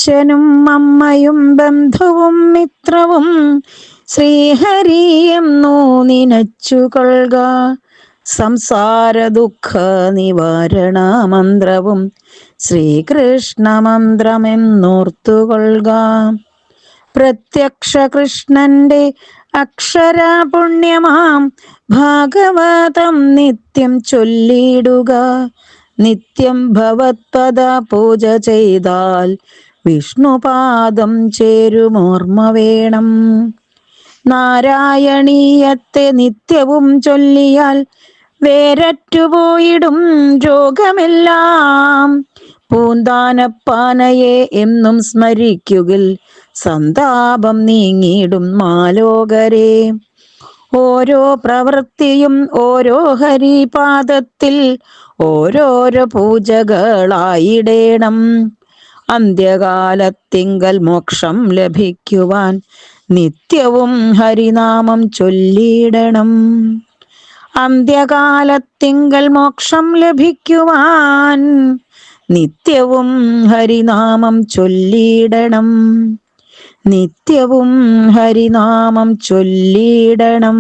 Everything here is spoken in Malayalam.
അച്ഛനും അമ്മയും ബന്ധുവും മിത്രവും ശ്രീഹരിയെന്നു നിനച്ചുകൊള്ളുക. സംസാര ദുഃഖ നിവാരണ മന്ത്രവും ശ്രീകൃഷ്ണ മന്ത്രമെന്നോർത്തുകൊള്ളുക. പ്രത്യക്ഷ കൃഷ്ണന്റെ അക്ഷരപുണ്യമാം ഭാഗവതം നിത്യം ചൊല്ലിടുക. നിത്യം ഭവത്പദ പൂജ ചെയ്താൽ വിഷ്ണുപാദം ചേരുമോർമ്മ വേണം. നാരായണീയത്തെ നിത്യവും ചൊല്ലിയാൽ വേരറ്റുപോയിടും രോഗമെല്ലാം. പൂന്താനപ്പാനയെ എന്നും സ്മരിക്കുകിൽ സന്താപം നീങ്ങിടും മാലോകരെ. ഓരോ പ്രവൃത്തിയും ഓരോ ഹരിപാദത്തിൽ ഓരോരോ പൂജകളായിടേണം. അന്ത്യകാലത്തിങ്കൽ മോക്ഷം ലഭിക്കുവാൻ നിത്യവും ഹരിനാമം ചൊല്ലിയിടണം. അന്ത്യകാലത്തിങ്കൽ മോക്ഷം ലഭിക്കുവാൻ നിത്യവും ഹരിനാമം ചൊല്ലിയിടണം. നിത്യവും ഹരിനാമം ചൊല്ലിയിടണം.